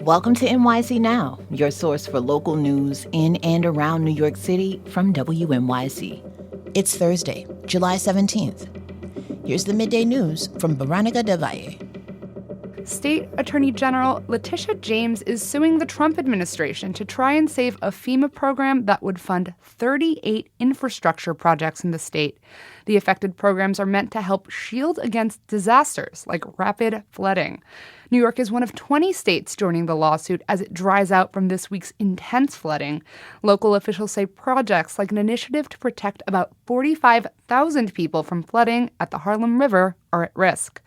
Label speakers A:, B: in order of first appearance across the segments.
A: Welcome to NYC Now, your source for local news in and around New York City from WNYC. It's Thursday, July 17th. Here's the midday news from Veronica Del Valle.
B: State Attorney General Letitia James is suing the Trump administration to try and save a FEMA program that would fund 38 infrastructure projects in the state. The affected programs are meant to help shield against disasters like rapid flooding. New York is one of 20 states joining the lawsuit as it dries out from this week's intense flooding. Local officials say projects like an initiative to protect about 45,000 people from flooding at the Harlem River are at risk.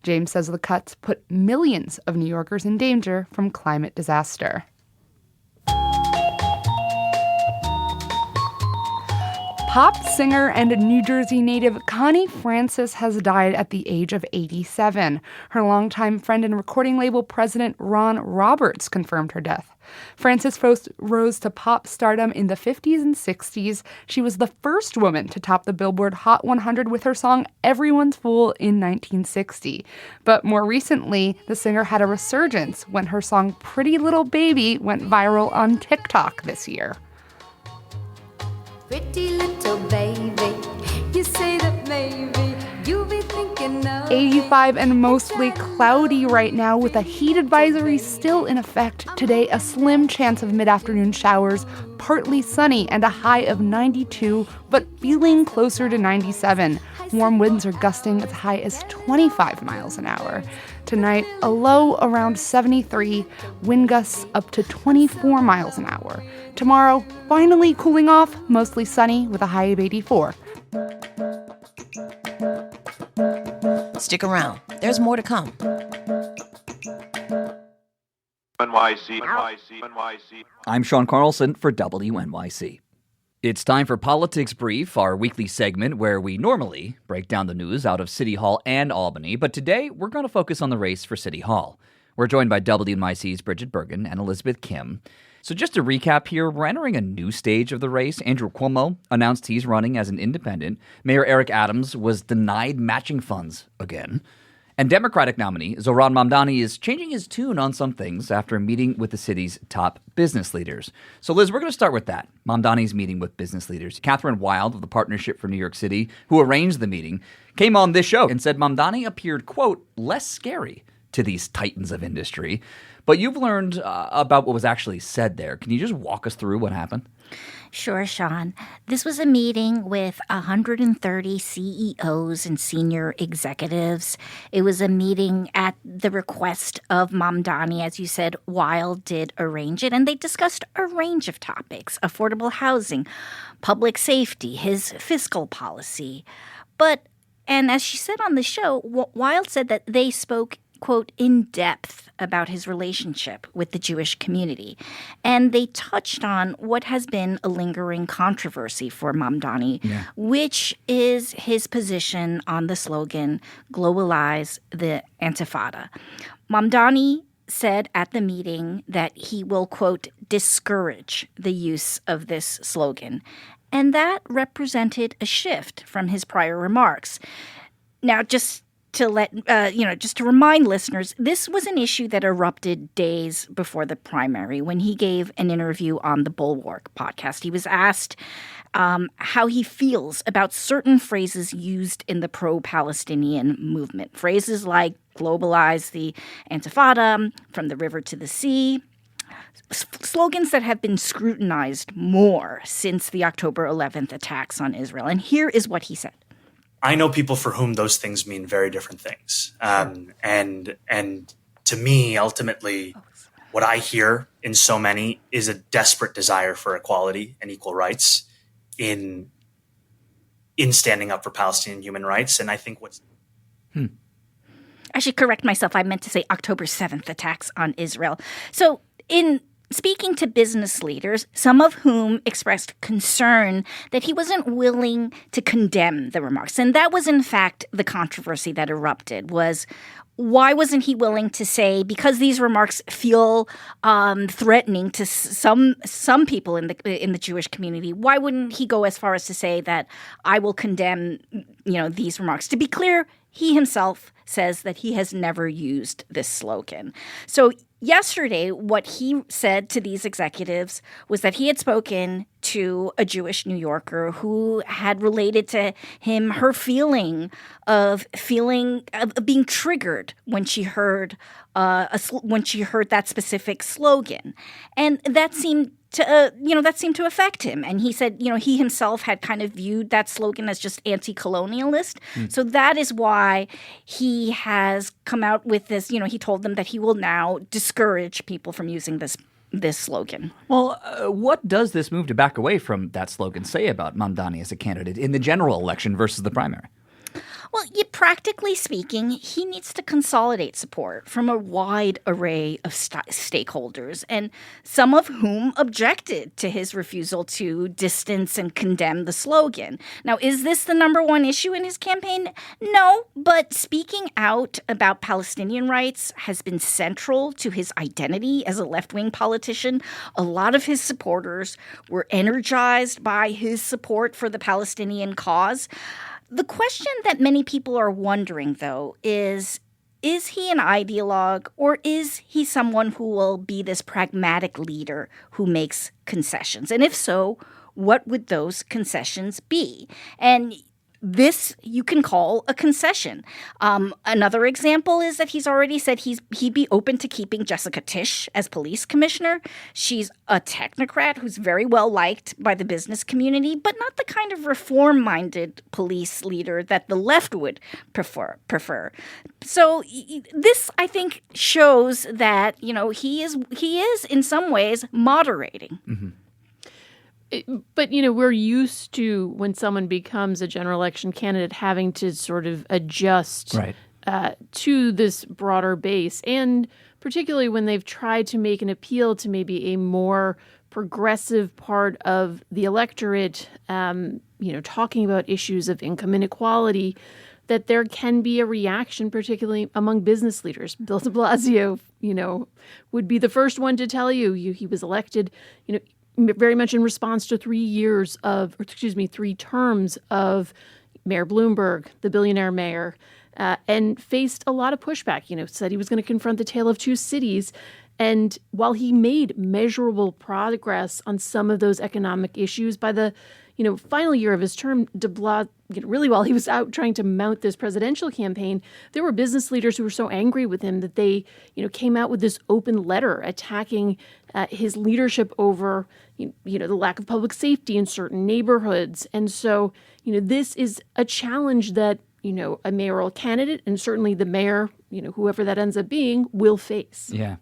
B: James says the cuts put millions of New Yorkers in danger from climate disaster. Pop singer and New Jersey native Connie Francis has died at the age of 87. Her longtime friend and recording label president Ron Roberts confirmed her death. Francis rose to pop stardom in the 50s and 60s. She was the first woman to top the Billboard Hot 100 with her song Everyone's Fool in 1960. But more recently, the singer had a resurgence when her song Pretty Little Baby went viral on TikTok this year.
C: Pretty little baby, you say that maybe you'll be thinking of
B: 85 and mostly cloudy right now with a heat advisory still in effect. Today, a slim chance of mid-afternoon showers, partly sunny and a high of 92, but feeling closer to 97. Warm winds are gusting as high as 25 miles an hour. Tonight, a low around 73, wind gusts up to 24 miles an hour. Tomorrow, finally cooling off, mostly sunny with a high of 84.
A: Stick around. There's more to come.
D: NYC. I'm Sean Carlson for WNYC. It's time for Politics Brief, our weekly segment where we normally break down the news out of City Hall and Albany, but today we're going to focus on the race for City Hall. We're joined by WNYC's Brigid Bergin and Elizabeth Kim. So just to recap here, we're entering a new stage of the race. Andrew Cuomo announced he's running as an independent. Mayor Eric Adams was denied matching funds again. And Democratic nominee Zohran Mamdani is changing his tune on some things after meeting with the city's top business leaders. So, Liz, we're going to start with that. Mamdani's meeting with business leaders. Catherine Wild of the Partnership for New York City, who arranged the meeting, came on this show and said Mamdani appeared, quote, less scary to these titans of industry. But you've learned about what was actually said there. Can you just walk us through what happened?
E: Sure, Sean. This was a meeting with 130 CEOs and senior executives. It was a meeting at the request of Mamdani. As you said, Wild did arrange it, and they discussed a range of topics: affordable housing, public safety, his fiscal policy. And as she said on the show, Wild said that they spoke, quote, in depth about his relationship with the Jewish community. And they touched on what has been a lingering controversy for Mamdani, which is his position on the slogan, globalize the Intifada. Mamdani said at the meeting that he will, quote, discourage the use of this slogan. And that represented a shift from his prior remarks. Now, just to remind listeners, this was an issue that erupted days before the primary when he gave an interview on the Bulwark podcast. He was asked how he feels about certain phrases used in the pro-Palestinian movement. Phrases like globalize the Intifada, from the river to the sea. Slogans that have been scrutinized more since the October 11th attacks on Israel. And here is what he said.
F: I know people for whom those things mean very different things. And to me, ultimately, what I hear in so many is a desperate desire for equality and equal rights in standing up for Palestinian human rights. And I think
E: I should correct myself. I meant to say October 7th attacks on Israel. So in speaking to business leaders, some of whom expressed concern that he wasn't willing to condemn the remarks. And that was, in fact, the controversy that erupted, was why wasn't he willing to say, because these remarks feel threatening to some people in the Jewish community, why wouldn't he go as far as to say that I will condemn, these remarks? To be clear, he himself says that he has never used this slogan. So yesterday, what he said to these executives was that he had spoken to a Jewish New Yorker who had related to him her feeling of being triggered when she heard that specific slogan, and that seemed to affect him. And he said, he himself had kind of viewed that slogan as just anti-colonialist. So that is why he has come out with this. He told them that he will now discourage people from using this slogan.
D: Well, what does this move to back away from that slogan say about Mamdani as a candidate in the general election versus the primary?
E: Well, practically speaking, he needs to consolidate support from a wide array of stakeholders, and some of whom objected to his refusal to distance and condemn the slogan. Now, is this the number one issue in his campaign? No, but speaking out about Palestinian rights has been central to his identity as a left-wing politician. A lot of his supporters were energized by his support for the Palestinian cause. The question that many people are wondering, though, is he an ideologue, or is he someone who will be this pragmatic leader who makes concessions? And if so, what would those concessions be? And this you can call a concession. Another example is that he's already said he'd be open to keeping Jessica Tisch as police commissioner. She's a technocrat who's very well liked by the business community, but not the kind of reform-minded police leader that the left would prefer. So this, I think, shows that he is in some ways moderating.
D: Mm-hmm.
G: But, we're used to when someone becomes a general election candidate having to sort of adjust to this broader base. And particularly when they've tried to make an appeal to maybe a more progressive part of the electorate, talking about issues of income inequality, that there can be a reaction, particularly among business leaders. Bill de Blasio, would be the first one to tell you he was elected, very much in response to 3 terms of Mayor Bloomberg, the billionaire mayor, and faced a lot of pushback, said he was going to confront the tale of two cities. And while he made measurable progress on some of those economic issues, by the final year of his term, de Blasio, really while he was out trying to mount this presidential campaign, there were business leaders who were so angry with him that they, came out with this open letter attacking his leadership over, the lack of public safety in certain neighborhoods. And so, this is a challenge that, a mayoral candidate and certainly the mayor, whoever that ends up being, will face.
D: Yeah.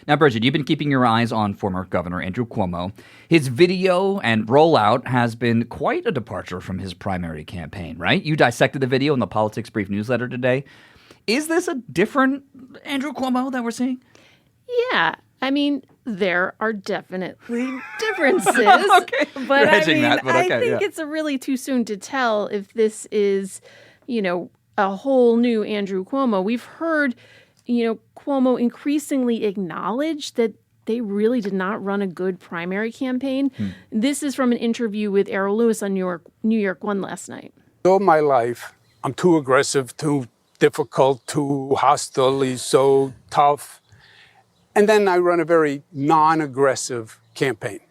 D: Now, Brigid, you've been keeping your eyes on former Governor Andrew Cuomo. His video and rollout has been quite a departure from his primary campaign, right? You dissected the video in the Politics Brief newsletter today. Is this a different Andrew Cuomo that we're seeing?
G: Yeah. I mean, there are definitely differences.
D: Okay.
G: But
D: I think
G: it's really too soon to tell if this is, a whole new Andrew Cuomo. We've heard, Cuomo increasingly acknowledge that they really did not run a good primary campaign. This is from an interview with Errol Lewis on New York One last night.
H: All my life, I'm too aggressive, too difficult, too hostile, he's so tough. And then I run a very non-aggressive campaign.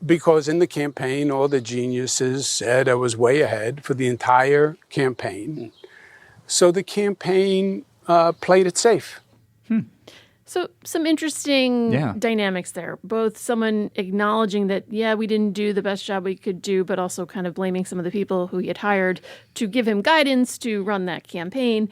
H: Because in the campaign, all the geniuses said I was way ahead for the entire campaign. So the campaign played it safe.
G: So some interesting dynamics there. Both someone acknowledging that, we didn't do the best job we could do, but also kind of blaming some of the people who he had hired to give him guidance to run that campaign.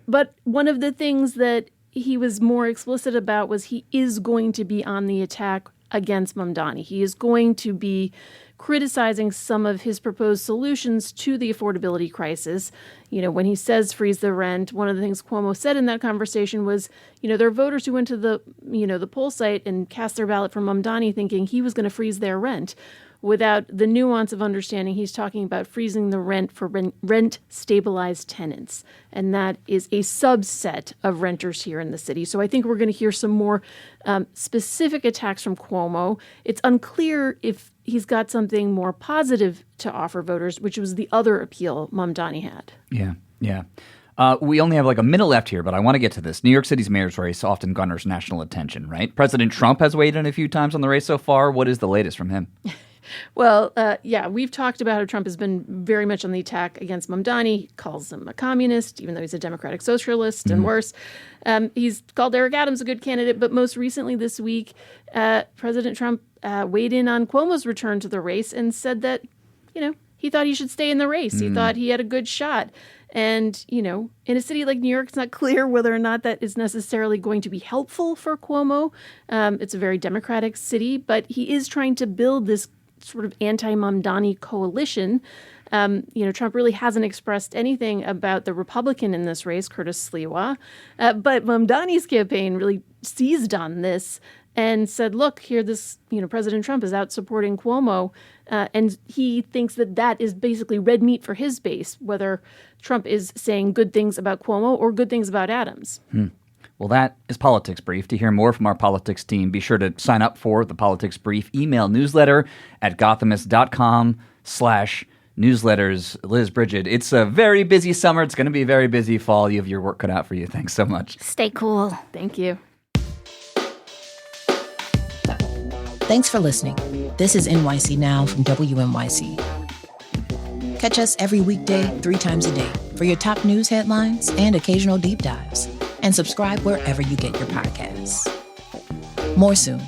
G: But one of the things that he was more explicit about was he is going to be on the attack against Mamdani. He is going to be criticizing some of his proposed solutions to the affordability crisis. When he says freeze the rent, one of the things Cuomo said in that conversation was, there are voters who went to the poll site and cast their ballot for Mamdani thinking he was going to freeze their rent, without the nuance of understanding he's talking about freezing the rent for rent-stabilized tenants. And that is a subset of renters here in the city. So I think we're going to hear some more specific attacks from Cuomo. It's unclear if he's got something more positive to offer voters, which was the other appeal Mamdani had.
D: Yeah. We only have like a minute left here, but I want to get to this. New York City's mayor's race often garners national attention, right? President Trump has weighed in a few times on the race so far. What is the latest from him?
G: Well, we've talked about how Trump has been very much on the attack against Mamdani. He calls him a communist, even though he's a democratic socialist and worse. He's called Eric Adams a good candidate, but most recently this week, President Trump weighed in on Cuomo's return to the race and said that, he thought he should stay in the race. He thought he had a good shot. And, in a city like New York, it's not clear whether or not that is necessarily going to be helpful for Cuomo. It's a very democratic city, but he is trying to build this sort of anti-Mamdani coalition. Trump really hasn't expressed anything about the Republican in this race, Curtis Sliwa. But Mamdani's campaign really seized on this and said, look, here President Trump is out supporting Cuomo. And he thinks that is basically red meat for his base, whether Trump is saying good things about Cuomo or good things about Adams.
D: Well, that is Politics Brief. To hear more from our politics team, be sure to sign up for the Politics Brief email newsletter at gothamist.com/newsletters. Liz, Brigid, it's a very busy summer. It's going to be a very busy fall. You have your work cut out for you. Thanks so much.
E: Stay cool.
G: Thank you.
A: Thanks for listening. This is NYC Now from WNYC. Catch us every weekday, 3 times a day for your top news headlines and occasional deep dives. And subscribe wherever you get your podcasts. More soon.